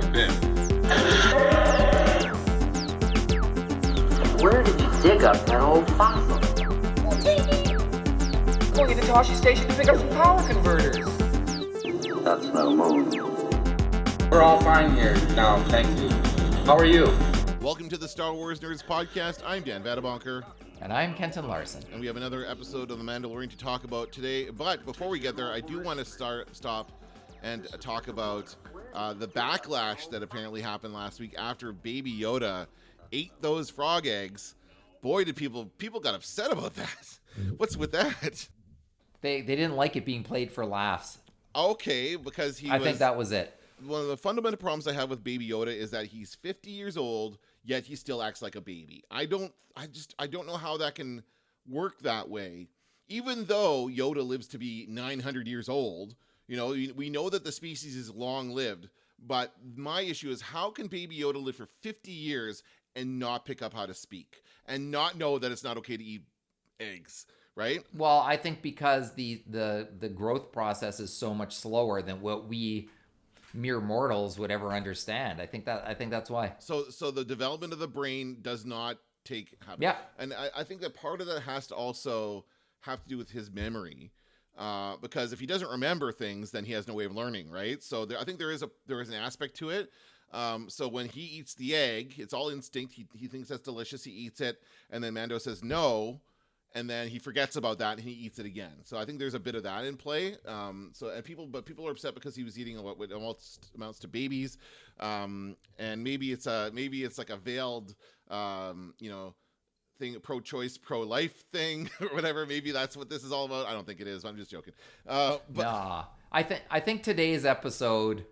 have been. Where did you dig up that old fossil? Going into Toshi Station to pick up some power converters. That's no moon. We're all fine here now, thank you. How are you? Welcome to the Star Wars Nerds Podcast. I'm Dan Vadabonker. And I'm Kenton Larson. And we have another episode of The Mandalorian to talk about today. But before we get there, I do want to stop and talk about the backlash that apparently happened last week after Baby Yoda ate those frog eggs. Boy, did people got upset about that. What's with that? They didn't like it being played for laughs. Okay, because I think that was it. One of the fundamental problems I have with Baby Yoda is that he's 50 years old, yet he still acts like a baby. I don't know how that can work that way. Even though Yoda lives to be 900 years old, you know, we know that the species is long-lived, but my issue is how can Baby Yoda live for 50 years and not pick up how to speak and not know that it's not okay to eat eggs, right? Well, I think because the growth process is so much slower than what we mere mortals would ever understand. I think that's why. So the development of the brain does not take habit. Yeah. And I think that part of that has to also have to do with his memory. Because if he doesn't remember things, then he has no way of learning, right? So I think there is an aspect to it. So when he eats the egg, it's all instinct. He thinks that's delicious. He eats it, and then Mando says no, and then he forgets about that and he eats it again. So I think there's a bit of that in play. People are upset because he was eating what almost amounts to babies, and maybe it's like a veiled, thing, pro-choice, pro-life thing or whatever. Maybe that's what this is all about. I don't think it is. I'm just joking. Nah, I think today's episode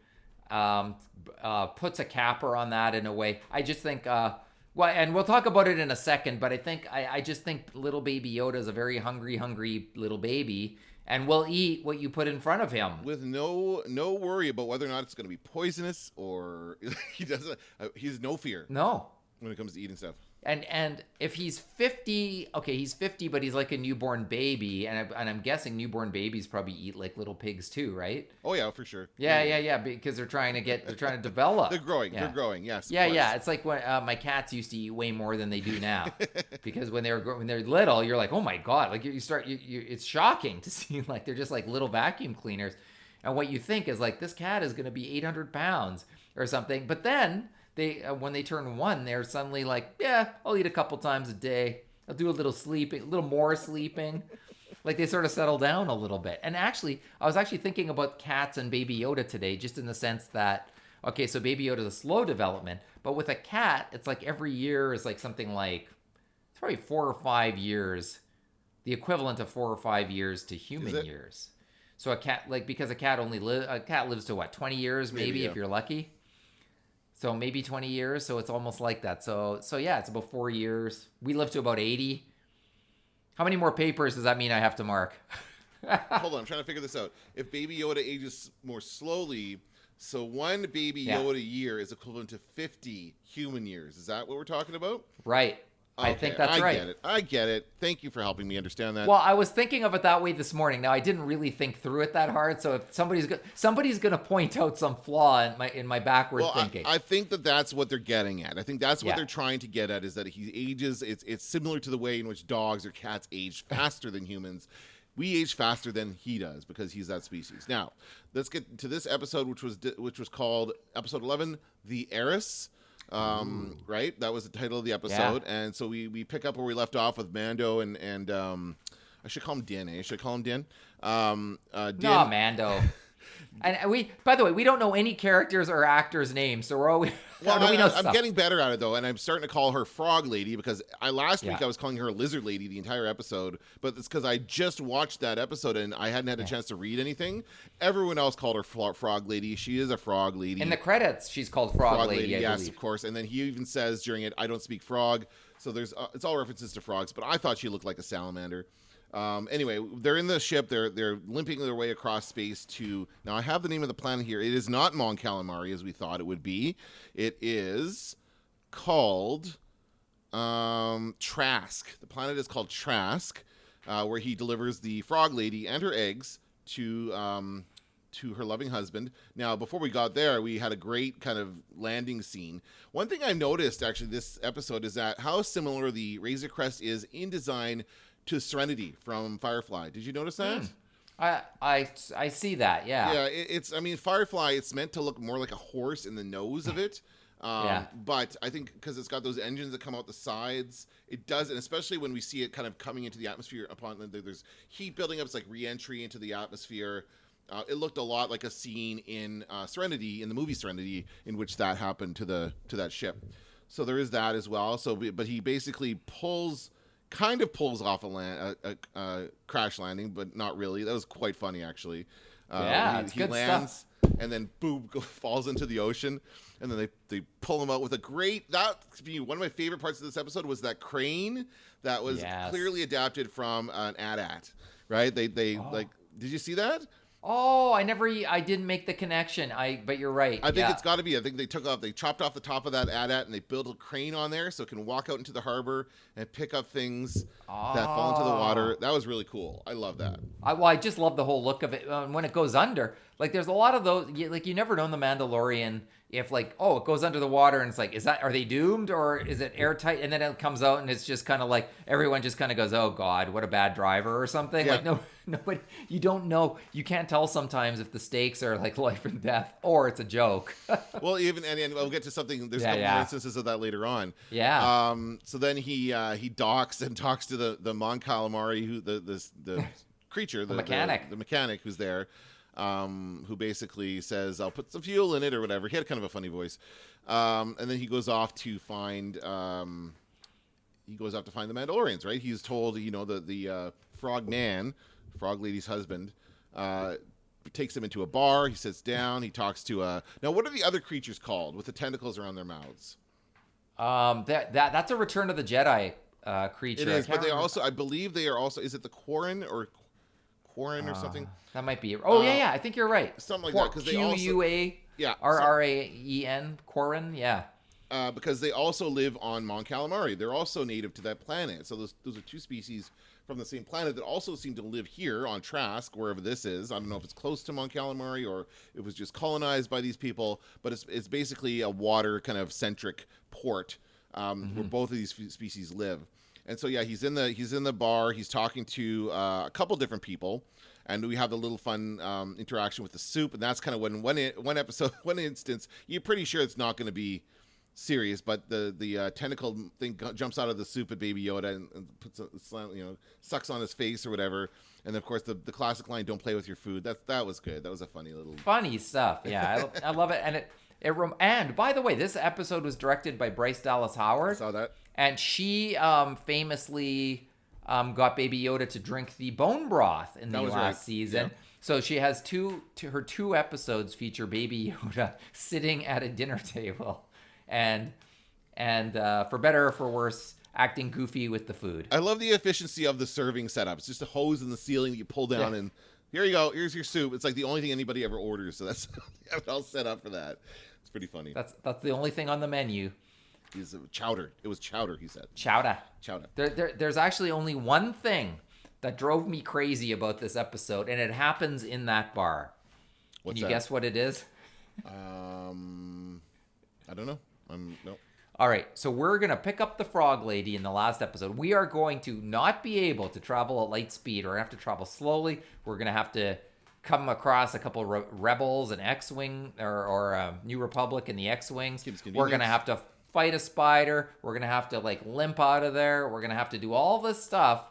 puts a capper on that in a way. I just think, and we'll talk about it in a second, but I just think little Baby Yoda is a very hungry little baby and will eat what you put in front of him. With no worry about whether or not it's going to be poisonous or he's no fear. No. When it comes to eating stuff. And if he's 50, okay, he's 50, but he's like a newborn baby, and I'm guessing newborn babies probably eat like little pigs too, right? Oh yeah, for sure. Yeah, because they're trying to develop. They're growing, yes. Yeah. It's like when my cats used to eat way more than they do now, because when they're little, you're like, oh my god, like it's shocking to see like they're just like little vacuum cleaners, and what you think is like this cat is going to be 800 pounds or something, but then. When they turn 1, they're suddenly like, yeah, I'll eat a couple times a day. I'll do a little sleeping, a little more sleeping. Like they sort of settle down a little bit. And actually, I was actually thinking about cats and Baby Yoda today, just in the sense that, okay, so Baby Yoda is a slow development, but with a cat, it's like every year is like something like, it's probably 4 or 5 years, the equivalent of 4 or 5 years to human years. So a cat, like, because a cat lives to what, 20 years maybe yeah. If you're lucky. So maybe 20 years, so it's almost like that. So yeah, it's about 4 years. We live to about 80. How many more papers does that mean I have to mark? Hold on, I'm trying to figure this out. If Baby Yoda ages more slowly, so one Baby Yoda year is equivalent to 50 human years. Is that what we're talking about? Right. Okay, I think that's right. I get it. Thank you for helping me understand that. Well, I was thinking of it that way this morning. Now, I didn't really think through it that hard. So if somebody's going to point out some flaw in my backward thinking. I think that's what they're getting at. I think that's what they're trying to get at, is that he ages. It's similar to the way in which dogs or cats age faster than humans. We age faster than he does because he's that species. Now, let's get to this episode, which was called episode 11, The Heiress. Right, that was the title of the episode, and so we pick up where we left off with Mando and I should call him Din. I should call him Din. Din. No, Mando. And by the way, we don't know any characters or actors' names, so we're always. I'm getting better at it though, and I'm starting to call her Frog Lady because last week I was calling her Lizard Lady the entire episode, but it's because I just watched that episode and I hadn't had a chance to read anything. Everyone else called her Frog Lady. She is a Frog Lady. In the credits, she's called Frog Lady. Yes, of course. And then he even says during it, "I don't speak frog." So there's it's all references to frogs, but I thought she looked like a salamander. Anyway, they're in the ship. They're limping their way across space to. Now I have the name of the planet here. It is not Mon Calamari as we thought it would be. It is called Trask. The planet is called Trask, where he delivers the Frog Lady and her eggs to to her loving husband. Now, before we got there, we had a great kind of landing scene. One thing I noticed actually this episode is that how similar the Razor Crest is in design to Serenity from Firefly. Did you notice that? I see that. Yeah. Yeah. It's I mean, Firefly. It's meant to look more like a horse in the nose of it. But I think because it's got those engines that come out the sides, it does, and especially when we see it kind of coming into the atmosphere upon there's heat building up. It's like re-entry into the atmosphere. It looked a lot like a scene in Serenity, in the movie Serenity, in which that happened to that ship. So there is that as well. So, but he basically pulls off a crash landing, but not really. That was quite funny, actually. It's he good lands, stuff. and then boom, falls into the ocean, and then they pull him out with a great. That one of my favorite parts of this episode was that crane that was clearly adapted from an AT-AT, right? They like. Did you see that? Oh, I didn't make the connection. But you're right. I think it's got to be. I think they chopped off the top of that AT-AT and they built a crane on there so it can walk out into the harbor and pick up things that fall into the water. That was really cool. I love that. I just love the whole look of it when it goes under. Like, there's a lot of those. Like, you never know in the Mandalorian if like, it goes under the water and it's like, are they doomed or is it airtight? And then it comes out and it's just kind of like everyone just kind of goes, oh God, what a bad driver or something. Yeah. Like nobody, you don't know. You can't tell sometimes if the stakes are like life and death or it's a joke. Well, and we'll get to something. There's a couple more instances of that later on. Yeah. So then he docks and talks to the Mon Calamari, who the creature, the mechanic, the mechanic who's there. Who basically says, I'll put some fuel in it or whatever. He had kind of a funny voice. And then he goes off to find the Mandalorians, right? He's told, the frog lady's husband, takes him into a bar. He sits down. He talks to now what are the other creatures called with the tentacles around their mouths? That's a Return of the Jedi creature. It is, but I believe they are also, is it the Quarren or something? That might be. Oh, yeah. I think you're right. Something like that. Because they also Quaraen, Quarren, yeah. Because they also live on Mon Calamari. They're also native to that planet. So those are two species from the same planet that also seem to live here on Trask, wherever this is. I don't know if it's close to Mon Calamari or it was just colonized by these people. But it's basically a water kind of centric port where both of these species live. And so he's in the bar. He's talking to a couple different people, and we have the little fun interaction with the soup. And that's kind of when one instance, you're pretty sure it's not going to be serious, but the tentacle thing jumps out of the soup at Baby Yoda and puts sucks on his face or whatever. And of course the classic line, "Don't play with your food." That was good. That was a funny stuff. Yeah, I love it. And by the way, this episode was directed by Bryce Dallas Howard. I saw that. And she famously got Baby Yoda to drink the bone broth in the last season. Yeah. So she has her two episodes feature Baby Yoda sitting at a dinner table and for better or for worse, acting goofy with the food. I love the efficiency of the serving setup. It's just a hose in the ceiling that you pull down and here you go. Here's your soup. It's like the only thing anybody ever orders. So that's have it all set up for that. It's pretty funny. That's the only thing on the menu. Is chowder. It was chowder, he said. Chowder. Chowder. There's actually only one thing that drove me crazy about this episode, and it happens in that bar. Can you guess what it is? I don't know. No. All right, so we're going to pick up the frog lady in the last episode. We are going to not be able to travel at light speed. We're going to have to travel slowly. We're going to have to come across a couple rebels, an X-Wing, or New Republic and the X-Wings. We're going to have to fight a spider. We're going to have to limp out of there. We're going to have to do all this stuff.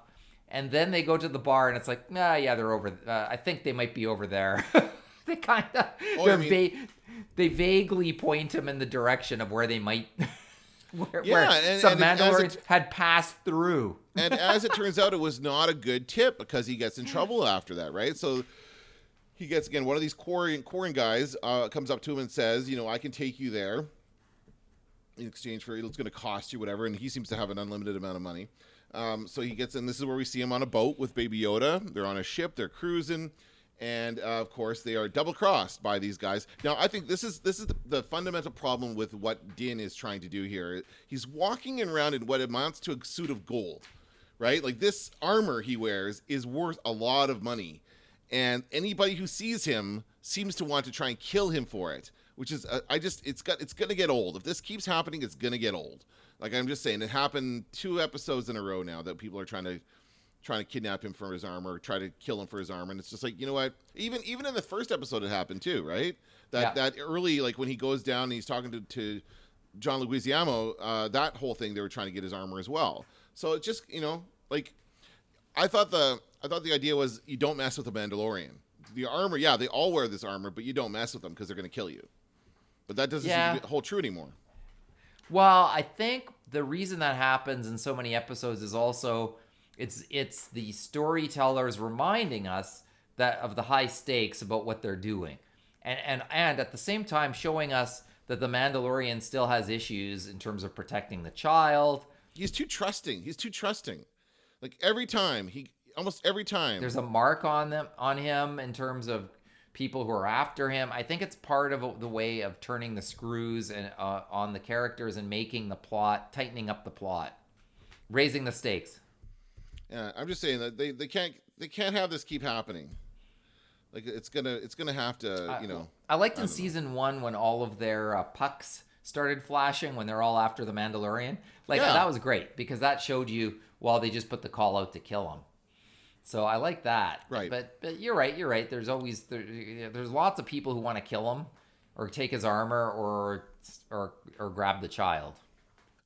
And then they go to the bar and it's like, they're over. I think they might be over there. They kind of, they vaguely point him in the direction of where they might, where some Mandalorians had passed through. And as it turns out, it was not a good tip because he gets in trouble after that, right? So he gets, again, one of these Quarren guys comes up to him and says, I can take you there in exchange for it's going to cost you whatever, and he seems to have an unlimited amount of money. So he gets in. This is where we see him on a boat with Baby Yoda. They're on a ship. They're cruising, and of course they are double crossed by these guys. Now I think this is the fundamental problem with what Din is trying to do here. He's walking around in what amounts to a suit of gold, right? Like this armor he wears is worth a lot of money. and anybody who sees him seems to want to try and kill him for it, which is it's going to get old. If this keeps happening, it's going to get old. Like, I'm just saying, it happened 2 episodes in a row now that people are trying to kidnap him for his armor, try to kill him for his armor, and it's just like, you know what? Even in the first episode, it happened too, right? That early, like when he goes down and he's talking to John Leguizamo, that whole thing, they were trying to get his armor as well. So it's just, like, I thought the idea was you don't mess with the Mandalorian. The armor, yeah, they all wear this armor, but you don't mess with them because they're going to kill you. But that doesn't seem to hold true anymore. Well, I think the reason that happens in so many episodes is also it's the storytellers reminding us that of the high stakes about what they're doing, and at the same time showing us that the Mandalorian still has issues in terms of protecting the child. He's too trusting. Like almost every time there's a mark on him in terms of people who are after him. I think it's part of the way of turning the screws and on the characters and making the plot, tightening up the plot, raising the stakes. Yeah, I'm just saying that they can't have this keep happening. Like, it's gonna have to, I liked in season 1 when all of their pucks started flashing when they're all after the Mandalorian. Like, that was great because that showed you while they just put the call out to kill him. So I like that. Right. But you're right. There's always there's lots of people who want to kill him or take his armor or grab the child.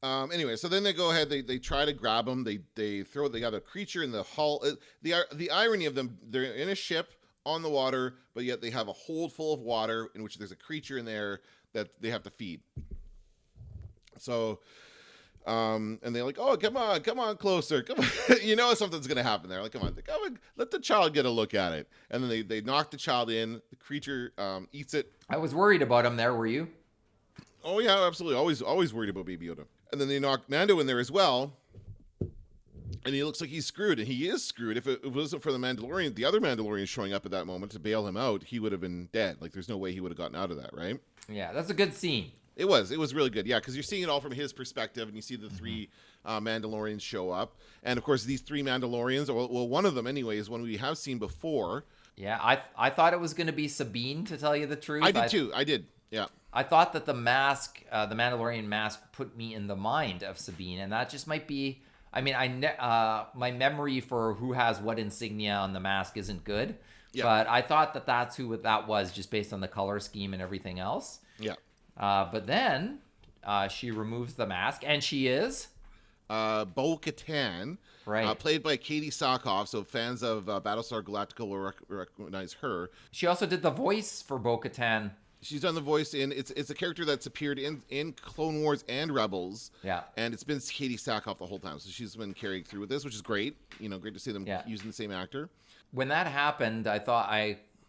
Anyway, so then they go ahead. They try to grab him. They got a creature in the hull. The irony of them, they're in a ship on the water, but yet they have a hold full of water in which there's a creature in there that they have to feed. So, and they're like, "Oh, come on, closer, come on." Something's gonna happen there. Like, come on, let the child get a look at it. And then they knock the child in. The creature eats it. I was worried about him there. Were you? Oh yeah, absolutely. Always worried about Baby Yoda. And then they knock Mando in there as well. And he looks like he's screwed, and he is screwed. If it wasn't for the Mandalorian, the other Mandalorian showing up at that moment to bail him out, he would have been dead. Like, there's no way he would have gotten out of that, right? Yeah, that's a good scene. It was really good. Yeah, because you're seeing it all from his perspective, and you see the 3 Mandalorians show up. And, of course, these 3 Mandalorians, well, one of them, anyway, is one we have seen before. Yeah, I thought it was going to be Sabine, to tell you the truth. I did, too. I did, yeah. I thought that the mask, the Mandalorian mask, put me in the mind of Sabine, and that just might be... I mean, my memory for who has what insignia on the mask isn't good, but I thought that that's who that was just based on the color scheme and everything else. Yeah. But then she removes the mask, and she is Bo-Katan, right? Played by Katie Sackhoff. So fans of Battlestar Galactica will recognize her. She also did the voice for Bo-Katan. She's done the voice in it's a character that's appeared in Clone Wars and Rebels. Yeah. And it's been Katie Sackhoff the whole time. So she's been carrying through with this, which is great. Great to see them using the same actor. When that happened, I thought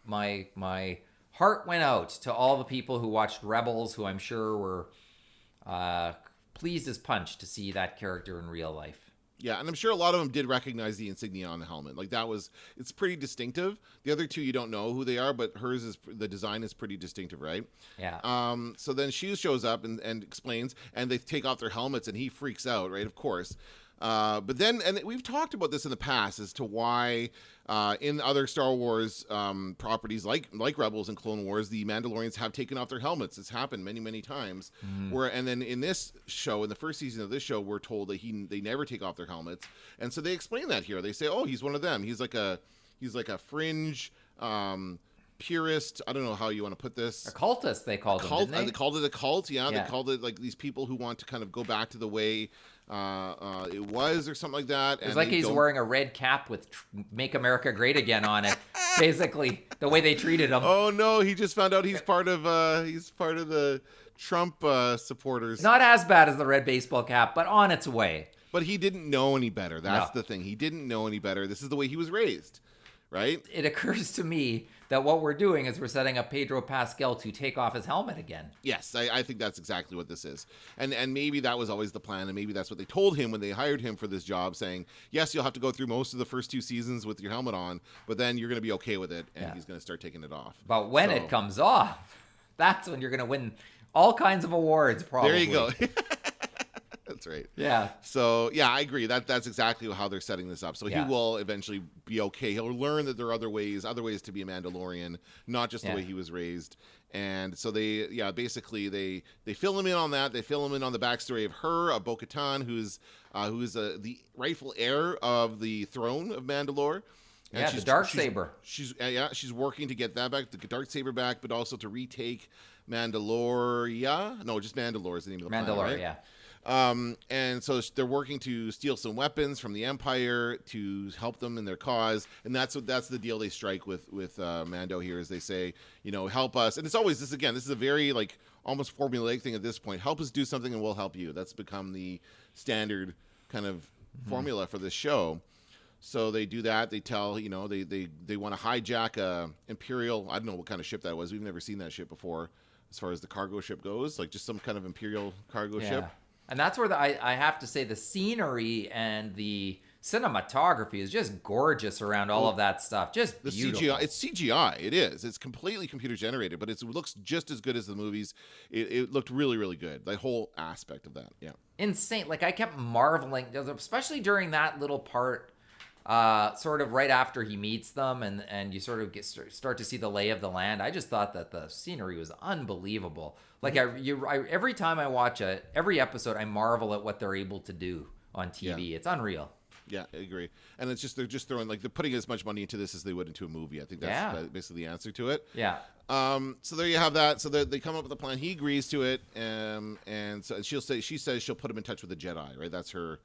my heart went out to all the people who watched Rebels, who I'm sure were pleased as punch to see that character in real life. Yeah, and I'm sure a lot of them did recognize the insignia on the helmet. Like, it's pretty distinctive. The other 2, you don't know who they are, but the design is pretty distinctive, right? Yeah. So then she shows up and explains, and they take off their helmets, and he freaks out, right? Of course. But then, and we've talked about this in the past as to why in other Star Wars properties like Rebels and Clone Wars, the Mandalorians have taken off their helmets. It's happened many, many times. And then in this show, in the first season of this show, we're told that they never take off their helmets, and so they explain that here. They say, "Oh, he's one of them. He's like a fringe." Purist, I don't know how you want to put this. A cultist, they called them, didn't they? They called it a cult, yeah. They called it like these people who want to kind of go back to the way it was or something like that. It's like he's wearing a red cap with Make America Great Again on it. Basically, the way they treated him. Oh, no, he just found out he's part of the Trump supporters. Not as bad as the red baseball cap, but on its way. But he didn't know any better. That's the thing. He didn't know any better. This is the way he was raised. Right? It occurs to me that what we're doing is we're setting up Pedro Pascal to take off his helmet again. Yes, I think that's exactly what this is. And maybe that was always the plan, and maybe that's what they told him when they hired him for this job, saying, yes, you'll have to go through most of the first 2 seasons with your helmet on, but then you're going to be okay with it, and he's going to start taking it off. But when it comes off, that's when you're going to win all kinds of awards, probably. There you go. That's right. Yeah. So yeah, I agree. That's exactly how they're setting this up. So Yeah. he will eventually be okay. He'll learn that there are other ways to be a Mandalorian, not just the way he was raised. And so they fill him in on that. They fill him in on the backstory of Bo-Katan, who's the rightful heir of the throne of Mandalore. And the Darksaber. She's working to get that back, the Darksaber back, but also to retake Mandaloria. No, just Mandalore is the name of the planet, right? Yeah. And so they're working to steal some weapons from the Empire to help them in their cause, and that's the deal they strike with Mando here. Is they say, help us, and it's always this again. This is a very like almost formulaic thing at this point. Help us do something, and we'll help you. That's become the standard kind of formula for this show. So they do that. They tell, they want to hijack a Imperial. I don't know what kind of ship that was. We've never seen that ship before, as far as the cargo ship goes. Like just some kind of Imperial cargo ship. And that's where I have to say the scenery and the cinematography is just gorgeous around all of that stuff. Just beautiful. CGI, it's CGI. It is. It's completely computer generated, but it looks just as good as the movies. It looked really, really good. The whole aspect of that. Yeah. Insane. Like I kept marveling, especially during that little part. Sort of right after he meets them and you sort of start to see the lay of the land. I just thought that the scenery was unbelievable. Like every time I watch every episode, I marvel at what they're able to do on TV. Yeah. It's unreal. Yeah, I agree. And it's just, they're putting as much money into this as they would into a movie. I think that's basically the answer to it. Yeah. So there you have that. So they come up with a plan. He agrees to it. And so she says she'll put him in touch with the Jedi, right? That's her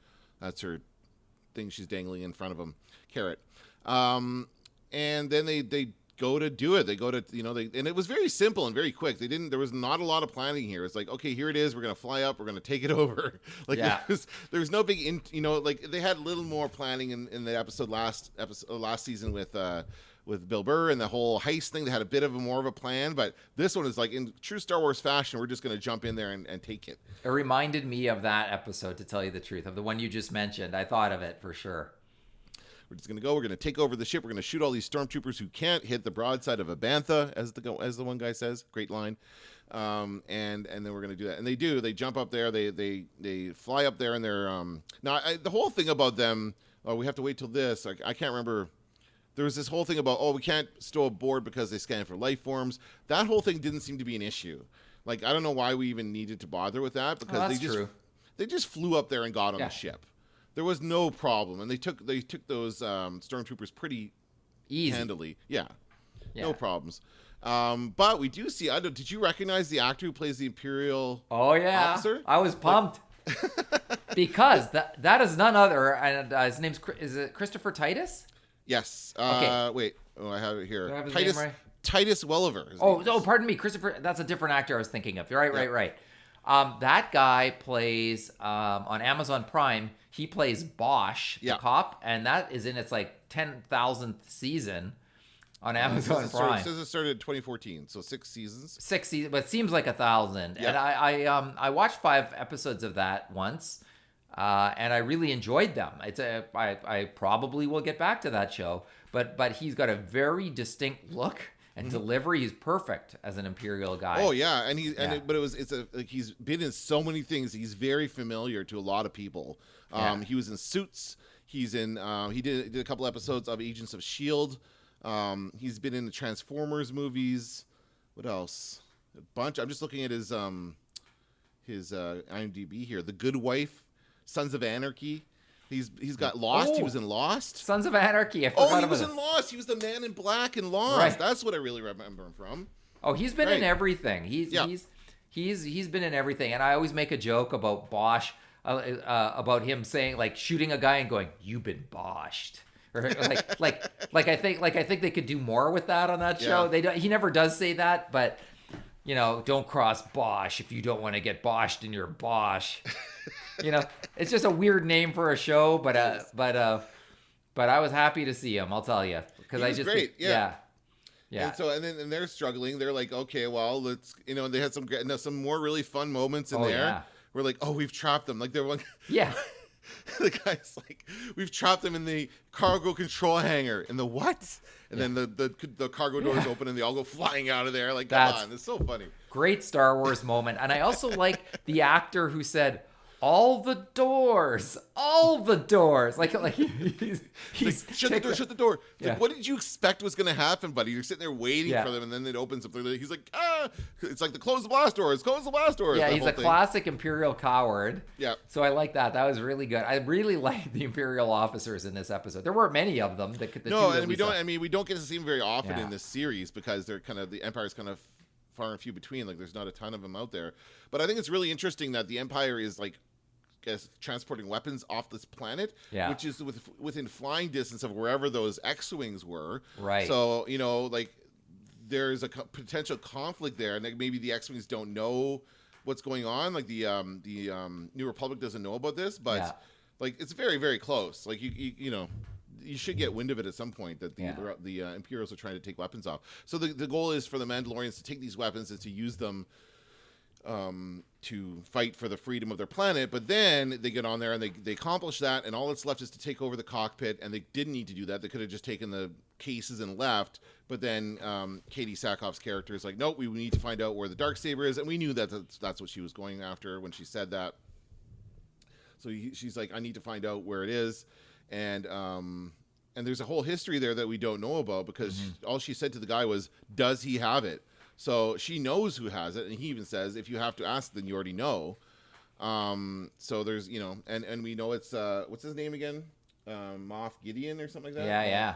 thing she's dangling in front of him, carrot. And then they go to do it. They go to, and it was very simple and very quick. There was not a lot of planning here. It's like, okay, here it is. We're going to fly up. We're going to take it over. Like there was no big, like they had a little more planning in the last season with Bill Burr and the whole heist thing. They had a bit of more of a plan, but this one is like in true Star Wars fashion. We're just going to jump in there and take it. It reminded me of that episode, to tell you the truth, of the one you just mentioned. I thought of it for sure. We're just going to go. We're going to take over the ship. We're going to shoot all these stormtroopers who can't hit the broadside of a bantha, as the one guy says. Great line. And then we're going to do that. And they do. They jump up there. They fly up there, and they're the whole thing about them. Oh, we have to wait till this. I can't remember. There was this whole thing about, we can't stow aboard because they scan for life forms. That whole thing didn't seem to be an issue. Like, I don't know why we even needed to bother with that, because they just flew up there and got on the ship. There was no problem, and they took those stormtroopers pretty easy, handily. Yeah, no problems. But we do see. Did you recognize the actor who plays the Imperial? Oh yeah, officer? I was pumped because that is none other, and his name's is it Christopher Titus? Yes. Okay. Wait. Oh, I have it here. Do I have his Titus name right? Titus Welliver. Pardon me, Christopher. That's a different actor I was thinking of. Right. That guy plays on Amazon Prime. He plays Bosch, the cop, and that is in its like 10,000th season on Amazon Prime. It says it started in 2014, so 6 seasons. 6 seasons, but it seems like 1,000. Yeah. And I watched 5 episodes of that once, and I really enjoyed them. I probably will get back to that show, but he's got a very distinct look. And delivery is perfect as an Imperial guy. Oh yeah, he's been in so many things. He's very familiar to a lot of people. He was in Suits. He's in. He did a couple episodes of Agents of S.H.I.E.L.D. He's been in the Transformers movies. What else? A bunch. I'm just looking at his IMDb here. The Good Wife, Sons of Anarchy. He's got Lost. He was in Lost. Sons of Anarchy. I forgot he was in Lost. He was the man in black in Lost. Right. That's what I really remember him from. Oh, he's been in everything. He's been in everything. And I always make a joke about Bosch, about him saying, like, shooting a guy and going, "You've been Bosched." Or like I think they could do more with that on that show. He never does say that, but don't cross Bosch if you don't want to get Bosched in your Bosch. It's just a weird name for a show, but I was happy to see him. I'll tell you, because I just great. Yeah. And they're struggling. They're like, okay, well, let's they had some more really fun moments in there. Yeah. We're like, we've trapped them. Like they're like, yeah. The guy's like, we've trapped them in the cargo control hangar. In the what? And then the cargo doors open and they all go flying out of there. Like, come on, it's so funny. Great Star Wars moment. And I also like the actor who said, all the doors. Like he's shut the door. It's Yeah. like, what did you expect was going to happen, buddy? You're sitting there waiting Yeah. for them, and then it opens up. He's like, it's like close the blast doors. Close the blast doors. Yeah, that he's whole a thing. classic Imperial coward. Yeah. So I like that. That was really good. I really liked the Imperial officers in this episode. There weren't many of them. We don't get to see them very often Yeah. in this series because they're kind of the Empire's kind of far and few between. Like there's not a ton of them out there. But I think it's really interesting that the Empire is like transporting weapons off this planet, which is within flying distance of wherever those X-wings were. Right. So like there's a potential conflict there, and like maybe the X-wings don't know what's going on. Like the New Republic doesn't know about this, but like it's very, very close. Like you should get wind of it at some point that the Imperials are trying to take weapons off. So the goal is for the Mandalorians to take these weapons and to use them to fight for the freedom of their planet. But then they get on there and they accomplish that, and all that's left is to take over the cockpit, and they didn't need to do that. They could have just taken the cases and left. But then Katie Sackhoff's character is like, nope, we need to find out where the Darksaber is, and we knew that that's what she was going after when she said that. So she's like, I need to find out where it is. And there's a whole history there that we don't know about because all she said to the guy was, does he have it? So she knows who has it. And he even says, if you have to ask, then you already know. So there's, and we know it's, what's his name again? Moff Gideon or something like that? Yeah.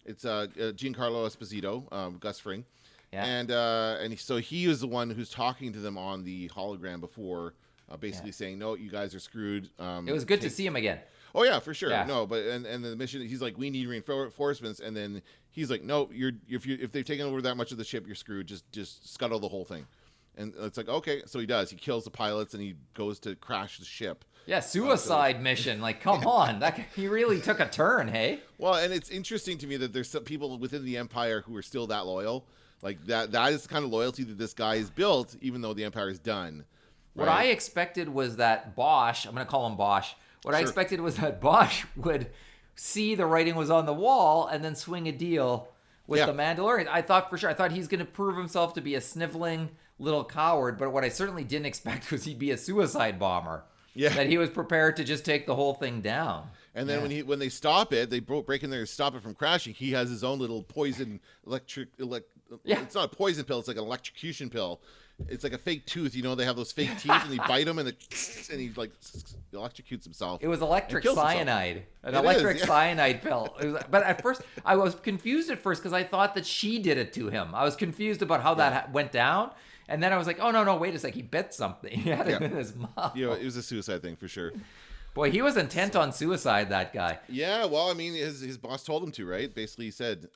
It's Giancarlo Esposito, Gus Fring. Yeah. So he is the one who's talking to them on the hologram before, basically saying, no, you guys are screwed. It was good to see him again. Oh yeah, for sure. Yeah. No, but and the mission, he's like, we need reinforcements, and then he's like, no, if they've taken over that much of the ship, you're screwed. Just scuttle the whole thing. And it's like, okay, so he does. He kills the pilots and he goes to crash the ship. Yeah, suicide mission. Like, come on, he really took a turn, hey? Well, and it's interesting to me that there's some people within the Empire who are still that loyal. Like that is the kind of loyalty that this guy has built, even though the Empire is done. What I expected was that Bosch, I'm going to call him Bosch. What I expected was that Bosch would see the writing was on the wall and then swing a deal with the Mandalorian. I thought he's going to prove himself to be a sniveling little coward, but what I certainly didn't expect was he'd be a suicide bomber. Yeah. That he was prepared to just take the whole thing down. And then when they stop it, they break in there and stop it from crashing. He has his own little poison it's not a poison pill, it's like an electrocution pill. It's like a fake tooth, they have those fake teeth, and they bite him, and he like electrocutes himself. It was electric cyanide, cyanide pill. But at first, I was confused because I thought that she did it to him. I was confused about how that went down, and then I was like, oh no, wait a sec, he bit something. He had it in his mouth. It was a suicide thing for sure. Boy, he was intent on suicide, that guy. Yeah, well, I mean, his boss told him to, right? Basically, he said.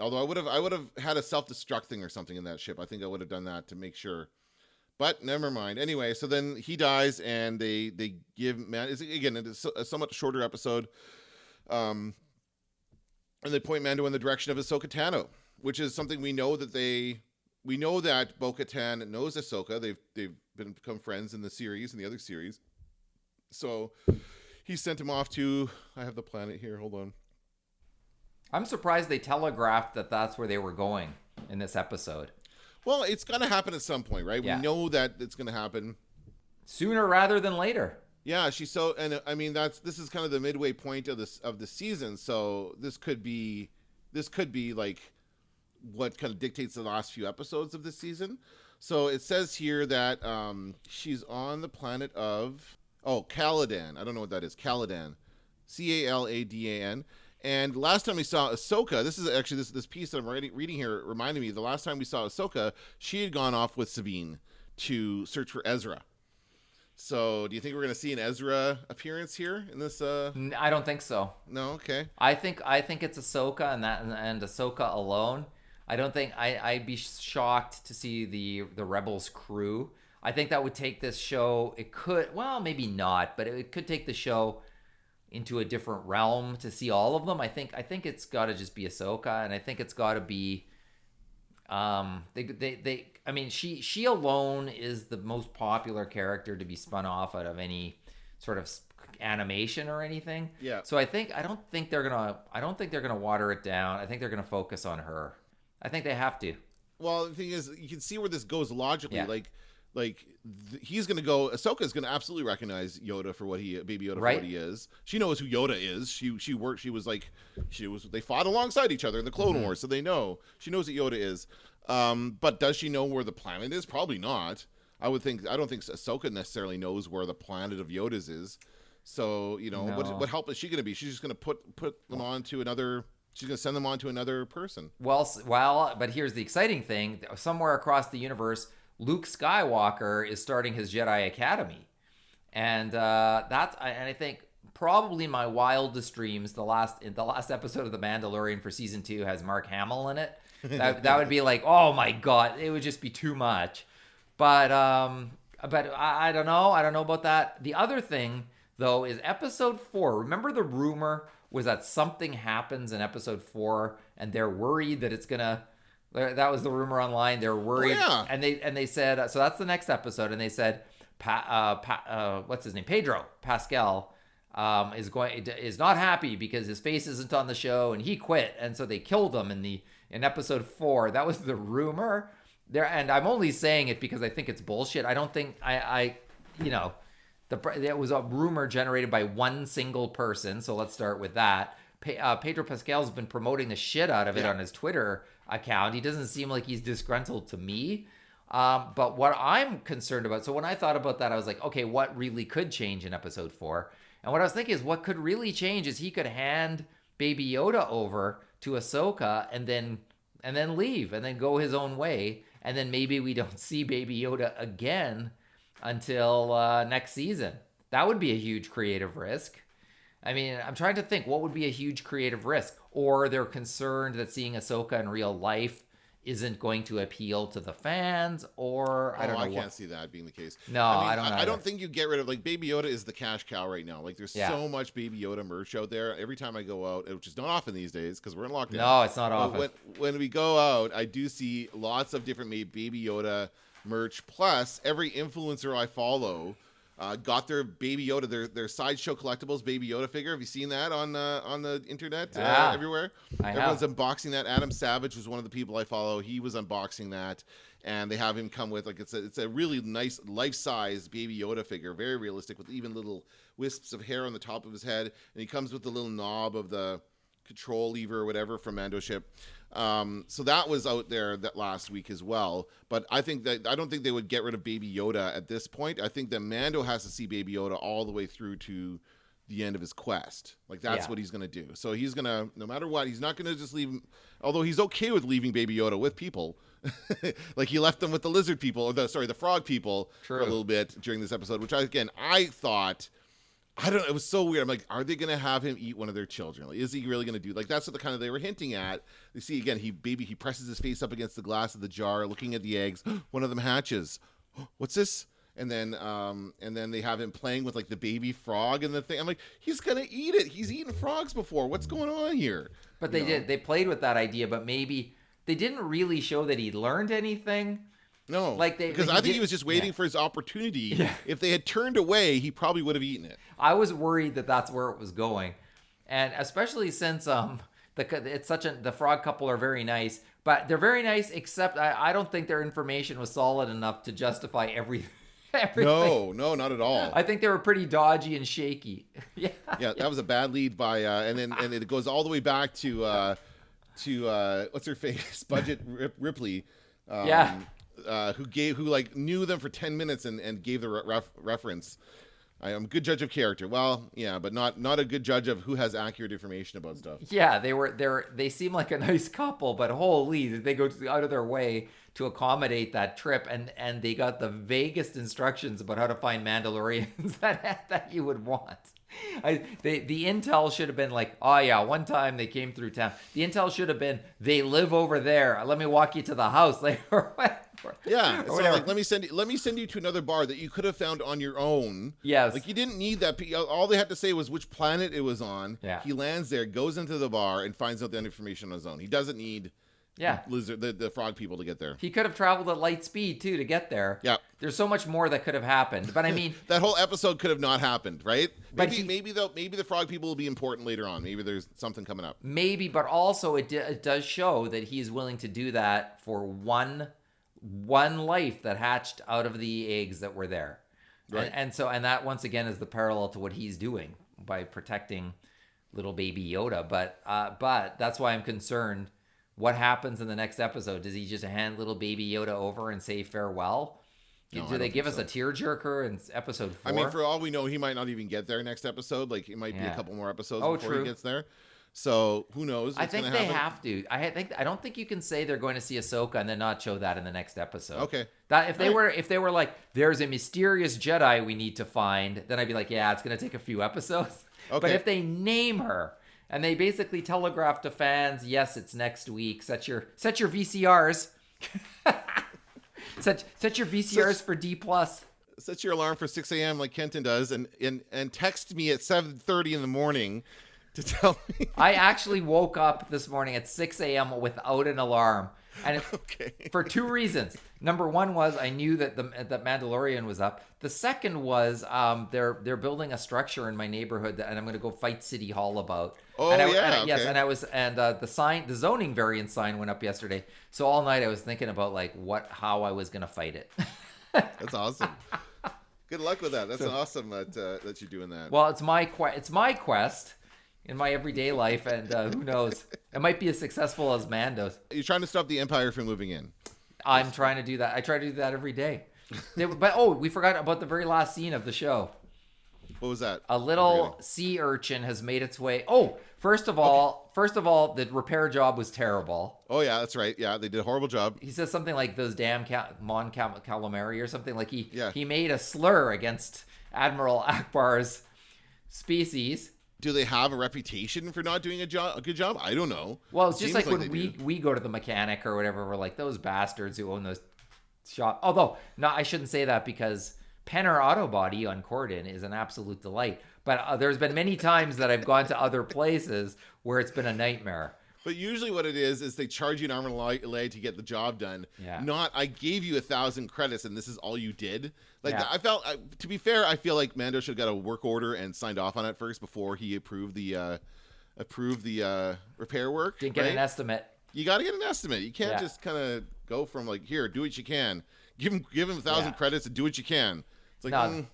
Although I would have had a self-destruct thing or something in that ship. I think I would have done that to make sure. But never mind. Anyway, so then he dies, and they give it's a somewhat shorter episode. And they point Mando in the direction of Ahsoka Tano, which is something we know that Bo-Katan knows Ahsoka. They've become friends in the other series. So he sent him off to. I have the planet here. Hold on. I'm surprised they telegraphed that that's where they were going in this episode. Well, it's going to happen at some point, right? Yeah. We know that it's going to happen sooner rather than later. Yeah, and I mean this is kind of the midway point of the season, so this could be like what kind of dictates the last few episodes of this season. So it says here that she's on the planet of Caladan. I don't know what that is. Caladan, Caladan. And last time we saw Ahsoka, this is actually this piece that I'm reading here reminded me, the last time we saw Ahsoka, she had gone off with Sabine to search for Ezra. So do you think we're going to see an Ezra appearance here in this? I don't think so. No? Okay. I think it's Ahsoka and Ahsoka alone. I don't think I'd be shocked to see the Rebels crew. I think that would take this show. It could, well, maybe not, but it could take the show into a different realm to see all of them. I think it's got to just be Ahsoka, and I think it's got to be I mean, she alone is the most popular character to be spun off out of any sort of animation or anything. Yeah. So I don't think they're gonna water it down. I think they're gonna focus on her. I think they have to. Well, the thing is, you can see where this goes logically. Yeah. Like he's gonna go. Ahsoka's gonna absolutely recognize Yoda for what Baby Yoda for Right. what he is. She knows who Yoda is. They fought alongside each other in the Clone Wars, so they know. She knows what Yoda is. But does she know where the planet is? Probably not. I don't think Ahsoka necessarily knows where the planet of Yoda's is. So, No. what help is she gonna be? She's just gonna put them on to another. She's gonna send them on to another person. Well, but here's the exciting thing. Somewhere across the universe, Luke Skywalker is starting his Jedi Academy. And I think probably my wildest dreams, the last episode of The Mandalorian for season 2 has Mark Hamill in it. That would be like, oh my God, it would just be too much. But I don't know. I don't know about that. The other thing, though, is episode 4. Remember the rumor was that something happens in episode 4 and they're worried that it's going to... That was the rumor online. They're worried. Oh, yeah. And they said... So that's the next episode. And they said, what's his name? Pedro Pascal is not happy because his face isn't on the show and he quit. And so they killed him in episode 4. That was the rumor. And I'm only saying it because I think it's bullshit. I don't think it was a rumor generated by one single person. So let's start with that. Pedro Pascal's been promoting the shit out of it on his Twitter account. He doesn't seem like he's disgruntled to me. But what I'm concerned about, so when I thought about that, I was like, okay, what really could change in episode 4? And what I was thinking is what could really change is he could hand Baby Yoda over to Ahsoka and then leave and then go his own way. And then maybe we don't see Baby Yoda again until next season. That would be a huge creative risk. I mean, I'm trying to think what would be a huge creative risk. Or they're concerned that seeing Ahsoka in real life isn't going to appeal to the fans, or I don't know. I can't see that being the case. No, I don't know. I don't think you get rid of Baby Yoda is the cash cow right now. There's so much Baby Yoda merch out there. Every time I go out, which is not often these days because we're in lockdown. No, it's not often. When we go out, I do see lots of different Baby Yoda merch. Plus, every influencer I follow got their Baby Yoda, their Sideshow Collectibles Baby Yoda figure. Have you seen that on the internet everywhere? Everyone's unboxing that. Adam Savage was one of the people I follow. He was unboxing that, and they have him come with it's a really nice life-size Baby Yoda figure, very realistic, with even little wisps of hair on the top of his head, and he comes with the little knob of the control lever or whatever from Mando ship. So that was out there that last week as well. But I don't think they would get rid of Baby Yoda at this point. I think that Mando has to see Baby Yoda all the way through to the end of his quest. That's what he's going to do. So he's going to, no matter what, he's not going to just leave him, although he's okay with leaving Baby Yoda with people. He left them with the lizard people, or the frog people for a little bit during this episode, which I thought, I don't know, it was so weird. I'm like, are they going to have him eat one of their children? Is he really going to do, that's what they were hinting at. You see, again, he presses his face up against the glass of the jar, looking at the eggs. One of them hatches. What's this? And then they have him playing with the baby frog and the thing. I'm like, he's going to eat it. He's eaten frogs before. What's going on here? But they played with that idea, but maybe they didn't really show that he learned anything. No, because I think he was just waiting for his opportunity. Yeah. If they had turned away, he probably would have eaten it. I was worried that that's where it was going, and especially since the frog couple are very nice, but they're very nice. Except I don't think their information was solid enough to justify everything. No, not at all. I think they were pretty dodgy and shaky. Yeah, that was a bad lead by, and it goes all the way back to what's her face, Budget Ripley. Who knew them for 10 minutes and gave the reference. I am a good judge of character. Well, yeah, but not a good judge of who has accurate information about stuff. Yeah, they seem like a nice couple, but holy, did they go out of their way to accommodate that trip, and they got the vaguest instructions about how to find Mandalorians that you would want. The intel should have been one time they came through town. The intel should have been, they live over there. Let me walk you to the house. Yeah, it's let me send you to another bar that you could have found on your own. Yes, you didn't need that. All they had to say was which planet it was on. Yeah, he lands there, goes into the bar, and finds out the information on his own. He doesn't need the frog people to get there. He could have traveled at light speed too to get there. Yeah, there's so much more that could have happened. But I mean, that whole episode could have not happened, right? Maybe the frog people will be important later on. Maybe there's something coming up. Maybe, but also it does show that he's willing to do that for one one life that hatched out of the eggs that were there. Right. And that once again is the parallel to what he's doing by protecting little baby Yoda. But that's why I'm concerned. What happens in the next episode? Does he just hand little baby Yoda over and say farewell? No, Do they give us a tearjerker in episode 4? I mean, for all we know, he might not even get there next episode. Like, it might be a couple more episodes before true. he gets there. So who knows? I think they have to. I don't think you can say they're going to see Ahsoka and then not show that in the next episode. Okay. That if they were like, there's a mysterious Jedi we need to find, then I'd be like, yeah, it's going to take a few episodes. Okay. But if they name her and they basically telegraph to fans, yes, it's next week. Set your VCRs. Set your VCRs for D+. Set your alarm for 6 a.m. like Kenton does, and text me at 7:30 in the morning to tell me. I actually woke up this morning at 6 a.m. without an alarm. And for 2 reasons. Number one was I knew that that Mandalorian was up. The second was they're building a structure in my neighborhood that I'm going to go fight City Hall about. Oh, Yes, and the zoning variant sign went up yesterday. So all night I was thinking about how I was going to fight it. That's awesome. Good luck with that. That's awesome that you're doing that. Well, it's my quest in my everyday life, and who knows? It might be as successful as Mando's. You're trying to stop the Empire from moving in. I'm trying to do that. I try to do that every day. But we forgot about the very last scene of the show. What was that? A little sea urchin has made its way. Oh, first of all, the repair job was terrible. Oh yeah, that's right. Yeah, they did a horrible job. He says something like those damn Mon Calamari or something like he made a slur against Admiral Akbar's species. Do they have a reputation for not doing a good job? I don't know. Well, it's just like when we go to the mechanic or whatever, we're like, those bastards who own those shops. Although, no, I shouldn't say that because Penner Auto Body on Corden is an absolute delight. But there's been many times that I've gone to other places where it's been a nightmare. But usually what it is they charge you an arm and a leg to get the job done. Yeah. Not, I gave you 1,000 credits and this is all you did. Like, Yeah. I felt, to be fair, I feel like Mando should have got a work order and signed off on it first before he approved the repair work. Didn't get right? an estimate. You got to get an estimate. You can't just kind of go from like, here, do what you can. Give him 1,000 credits and do what you can. It's like, No,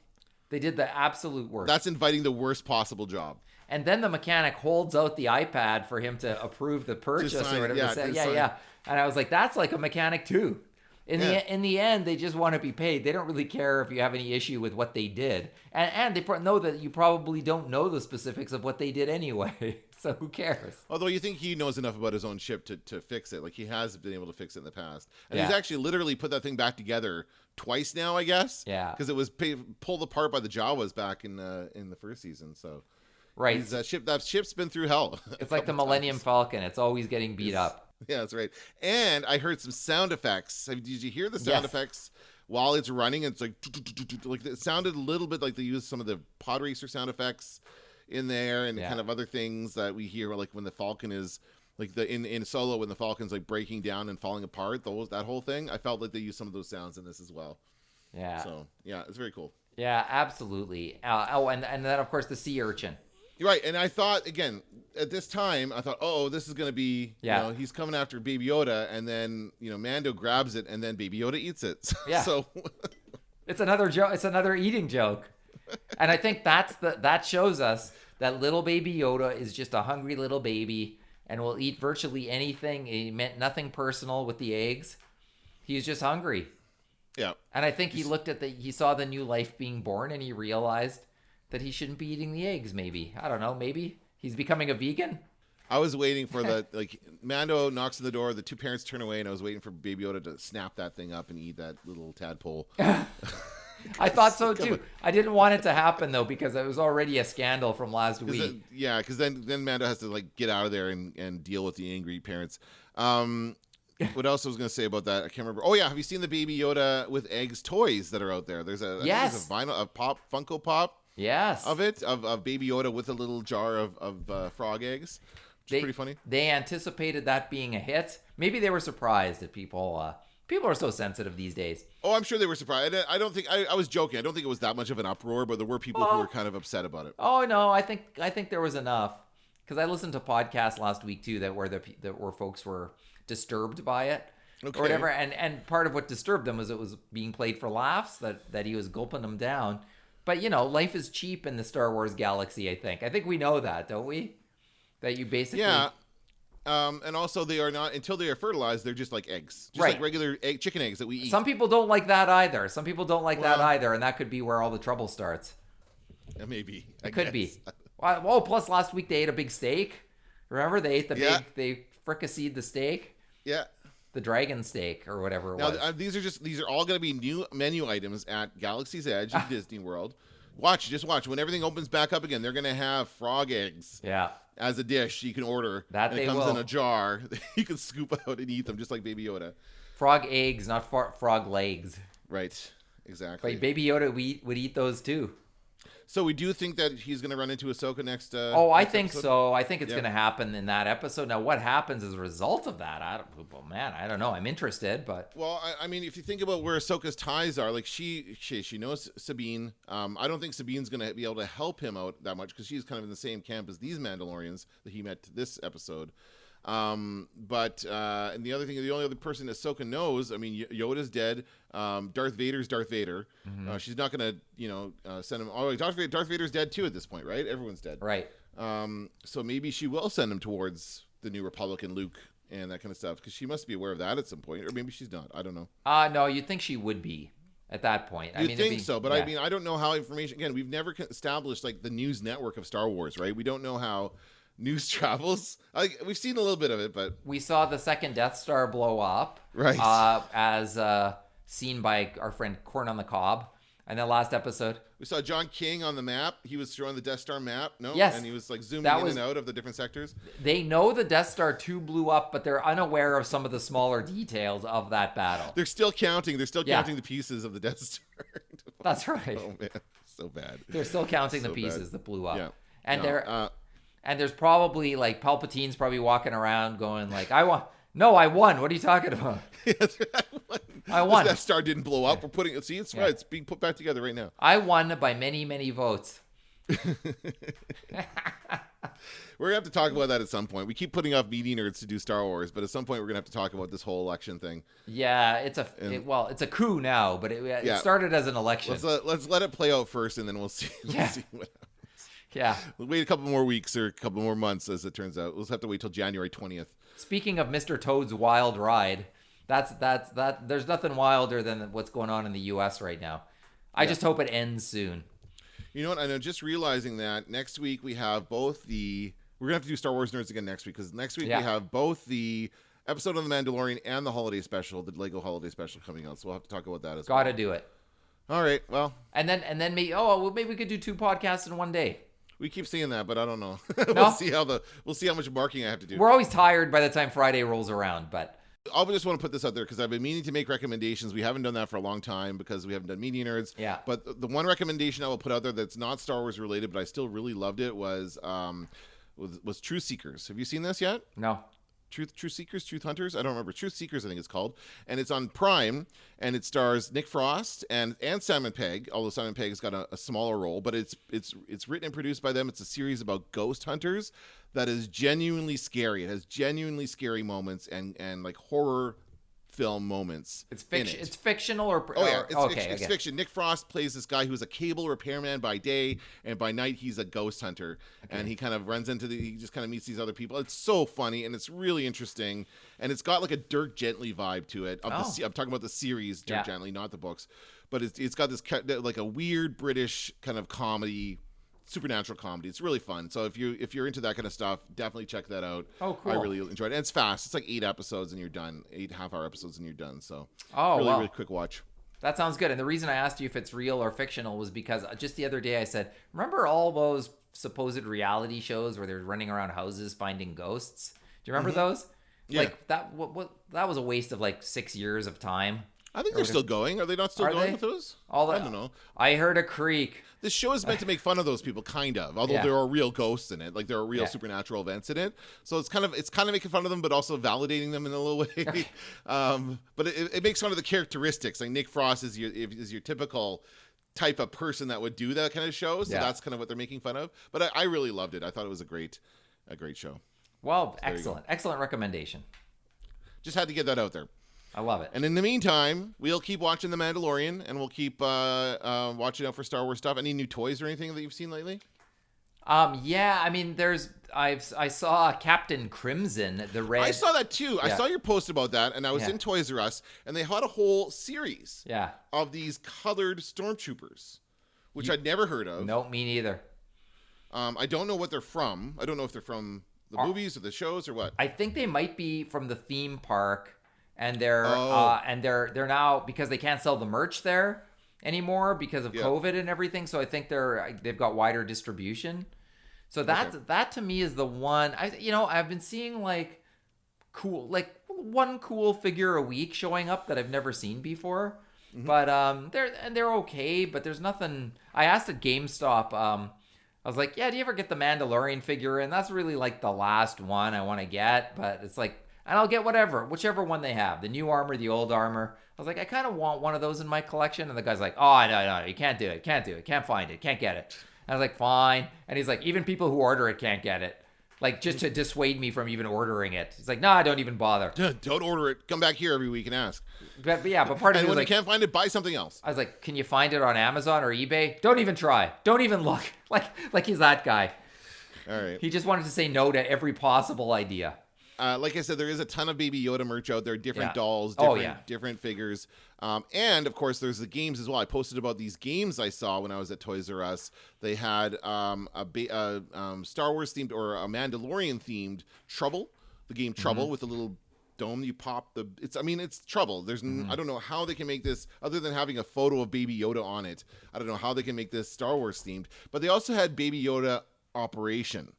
they did the absolute worst. that's inviting the worst possible job. And then the mechanic holds out the iPad for him to approve the purchase sign, or whatever. yeah, they to say. sign. Yeah. And I was like, that's like a mechanic too. In the end, they just want to be paid. They don't really care if you have any issue with what they did. And they know that you probably don't know the specifics of what they did anyway. So who cares? Although you think he knows enough about his own ship to fix it. Like, he has been able to fix it in the past. And he's actually literally put that thing back together twice now, I guess. Yeah. Because it was pulled apart by the Jawas back in the first season. So Right. that ship's been through hell. It's like the Millennium Falcon. It's always getting beat up. Yeah, that's right. And I heard some sound effects. Did you hear the sound effects while it's running? It's like it sounded a little bit like they used some of the pod racer sound effects in there and kind of other things that we hear, like when the Falcon is like in Solo, when the Falcon's like breaking down and falling apart, that whole thing. I felt like they used some of those sounds in this as well. Yeah. So yeah, it's very cool. Yeah, absolutely. And then of course the sea urchin. You're right. And I thought, again, at this time, I thought, this is going to be, he's coming after Baby Yoda, and then, Mando grabs it, and then Baby Yoda eats it. Yeah. So It's another joke. It's another eating joke. And I think that shows us that little Baby Yoda is just a hungry little baby and will eat virtually anything. He meant nothing personal with the eggs. He's just hungry. Yeah. And I think he saw the new life being born, and he realized that he shouldn't be eating the eggs, maybe. I don't know, maybe he's becoming a vegan. I was waiting for Mando knocks on the door, the two parents turn away, and I was waiting for Baby Yoda to snap that thing up and eat that little tadpole. I thought so too. I didn't want it to happen though, because it was already a scandal from last week. Because then Mando has to get out of there and deal with the angry parents. What else I was going to say about that? I can't remember. Oh yeah, have you seen the Baby Yoda with eggs toys that are out there? There's a Funko Pop. Yes. Of Baby Yoda with a little jar of frog eggs. Which is pretty funny. They anticipated that being a hit. Maybe they were surprised that people are so sensitive these days. Oh, I'm sure they were surprised. I don't think I was joking. I don't think it was that much of an uproar, but there were people who were kind of upset about it. Oh no, I think there was enough, because I listened to podcasts last week too that where folks were disturbed by it. or whatever. And part of what disturbed him was it was being played for laughs, that he was gulping them down. But, life is cheap in the Star Wars galaxy, I think. I think we know that, don't we? That you basically... Yeah. And also they are not, until they are fertilized, they're just like eggs. Just like regular chicken eggs that we eat. Some people don't like that either. And that could be where all the trouble starts. Maybe. It could be. Well, plus last week they ate a big steak. Remember? They ate they fricasseed the steak. Yeah. The dragon steak or whatever it was. Now, these are all going to be new menu items at Galaxy's Edge in Disney World. Just watch. When everything opens back up again, they're going to have frog eggs. Yeah. As a dish you can order. It comes in a jar. You can scoop out and eat them just like Baby Yoda. Frog eggs, not frog legs. Right. Exactly. But Baby Yoda would eat those too. So we do think that he's going to run into Ahsoka next I think episode? So. I think it's going to happen in that episode. Now, what happens as a result of that? I don't know. I'm interested, but... Well, I mean, if you think about where Ahsoka's ties are, like she knows Sabine. I don't think Sabine's going to be able to help him out that much because she's kind of in the same camp as these Mandalorians that he met this episode. And the only other person Ahsoka knows, I mean, Yoda's dead. Darth Vader's Darth Vader. Mm-hmm. She's not gonna, send him. Oh, Darth Vader's dead too at this point, right? Everyone's dead, right? So maybe she will send him towards the New Republic and Luke and that kind of stuff because she must be aware of that at some point, or maybe she's not. I don't know. No, you'd think she would be at that point. I think so, but I mean, I don't know how information. Again, we've never established like the news network of Star Wars, right? We don't know how news travels. We've seen a little bit of it, but we saw the second Death Star blow up, right? As seen by our friend Corn on the Cob. And then last episode, we saw John King on the map. He was showing the Death Star map. Yes, and he was like zooming in and out of the different sectors. They know the Death Star 2 blew up, but they're unaware of some of the smaller details of that battle. They're still counting. They're still counting the pieces of the Death Star. That's right. Oh man, so bad. They're still counting the pieces that blew up. Yeah. And and there's probably like Palpatine's probably walking around going like, I won. I won. What are you talking about? I won. The Death Star didn't blow up. We're putting it. See, it's right. It's being put back together right now. I won by many, many votes. We're gonna have to talk about that at some point. We keep putting off media nerds to do Star Wars, but at some point we're gonna have to talk about this whole election thing. Yeah, it's a coup now, but it started as an election. Let's let it play out first, and then we'll see. We'll see what happens. Yeah. We'll wait a couple more weeks or a couple more months, as it turns out. We'll have to wait till January 20th. Speaking of Mr. Toad's wild ride, that's there's nothing wilder than what's going on in the U.S. right now. I just hope it ends soon. You know what? I know. Just realizing that next week we have both the. We're gonna have to do Star Wars Nerds again next week because next week we have both the episode of The Mandalorian and the holiday special, the Lego holiday special coming out. So we'll have to talk about that as well. Gotta do it. All right. Well. And then maybe we could do 2 podcasts in one day. We keep seeing that, but I don't know. No? We'll see how much marking I have to do. We're always tired by the time Friday rolls around, but I just want to put this out there because I've been meaning to make recommendations. We haven't done that for a long time because we haven't done Media Nerds. Yeah. But the one recommendation I will put out there that's not Star Wars related, but I still really loved it was Truth Seekers. Have you seen this yet? No. Truth Seekers, Truth Hunters. I don't remember. Truth Seekers, I think it's called, and it's on Prime, and it stars Nick Frost and Simon Pegg. Although Simon Pegg's got a smaller role, but it's written and produced by them. It's a series about ghost hunters that is genuinely scary. It has genuinely scary moments and like horror film moments. It's fiction. It's fictional or it's fiction. Nick Frost plays this guy who's a cable repairman by day, and by night he's a ghost hunter. Okay. And he kind of runs into he just kind of meets these other people. It's so funny and it's really interesting, and it's got like a Dirk Gently vibe to it. I'm talking about the series Dirk Gently, not the books, but it's got this like a weird British kind of comedy. Supernatural comedy. It's really fun. So if you're into that kind of stuff, definitely check that out. Oh, cool. I really enjoyed it. And it's fast. It's like 8 episodes and you're done. 8 half-hour episodes and you're done. So really quick watch. That sounds good. And the reason I asked you if it's real or fictional was because just the other day I said, remember all those supposed reality shows where they're running around houses finding ghosts? Do you remember those? Yeah. Like that was a waste of like 6 years of time. I think they're still going. Are they not still going with those? I don't know. I heard a creak. This show is meant to make fun of those people, kind of. Although there are real ghosts in it, like there are real supernatural events in it. So it's kind of making fun of them, but also validating them in a little way. But it makes fun of the characteristics. Like Nick Frost is your typical type of person that would do that kind of show. So that's kind of what they're making fun of. But I really loved it. I thought it was a great show. Well, excellent recommendation. Just had to get that out there. I love it. And in the meantime, we'll keep watching The Mandalorian, and we'll keep watching out for Star Wars stuff. Any new toys or anything that you've seen lately? Yeah, I mean, I saw Captain Crimson, the red. I saw that too. I Yeah. saw your post about that, and I was Yeah. in Toys R Us, and they had a whole series Yeah. of these colored stormtroopers, which I'd never heard of. No, me neither. I don't know what they're from. I don't know if they're from the movies or the shows or what. I think they might be from the theme park, and they're Oh. they're now, because they can't sell the merch there anymore because of Yeah. COVID and everything. So I think they've got wider distribution. So that to me is the one. I've been seeing like one cool figure a week showing up that I've never seen before. Mm-hmm. But they're okay. But there's nothing. I asked at GameStop. I was like, yeah, do you ever get the Mandalorian figure? And that's really like the last one I want to get. But it's like, and I'll get whichever one they have, the new armor, the old armor. I was like, I kind of want one of those in my collection. And the guy's like, oh, no, you can't do it. Can't find it. Can't get it. I was like, fine. And he's like, even people who order it can't get it. Like, just to dissuade me from even ordering it. He's like, nah, don't even bother. Don't order it. Come back here every week and ask. But part of And me was when like, you can't find it, buy something else. I was like, can you find it on Amazon or eBay? Don't even try. Don't even look. Like he's that guy. All right. He just wanted to say no to every possible idea. Like I said, there is a ton of Baby Yoda merch out there, different Yeah. dolls, different figures. And, of course, there's the games as well. I posted about these games I saw when I was at Toys R Us. They had a Star Wars-themed or a Mandalorian-themed Trouble, the game Trouble with a little dome you pop. It's Trouble. There's I don't know how they can make this, other than having a photo of Baby Yoda on it. I don't know how they can make this Star Wars-themed. But they also had Baby Yoda Operation.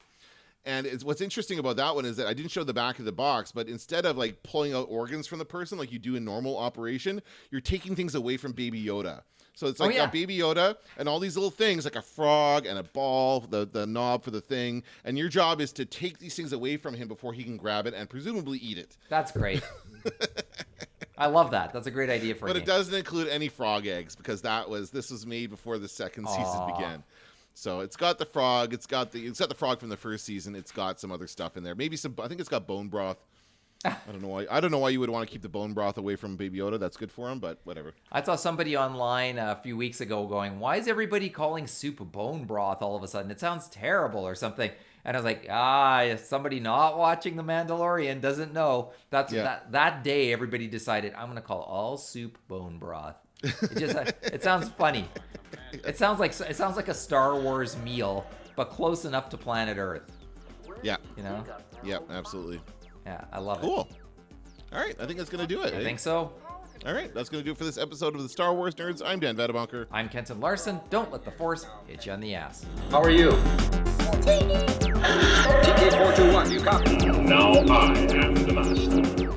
And what's interesting about that one is that I didn't show the back of the box, but instead of like pulling out organs from the person like you do in normal operation, you're taking things away from Baby Yoda. So it's like a Baby Yoda and all these little things like a frog and a ball, the knob for the thing. And your job is to take these things away from him before he can grab it and presumably eat it. That's great. I love that. That's a great idea for But me. it doesn't include any frog eggs because this was made before the second season began. So it's got the frog. It's got the frog from the first season. It's got some other stuff in there. Maybe I think it's got bone broth. I don't know why you would want to keep the bone broth away from Baby Yoda. That's good for him, but whatever. I saw somebody online a few weeks ago going, why is everybody calling soup bone broth all of a sudden? It sounds terrible or something. And I was like, somebody not watching The Mandalorian doesn't know. That day, everybody decided, I'm going to call all soup bone broth. It sounds funny. It sounds like a Star Wars meal, but close enough to planet Earth. Yeah. You know? Yeah, absolutely. Yeah, I love it. Cool. All right, I think that's going to do it. I think so. All right, that's going to do it for this episode of the Star Wars Nerds. I'm Dan Vadabunker. I'm Kenton Larson. Don't let the Force hit you on the ass. How are you? TK421, you copy? Now I am the master.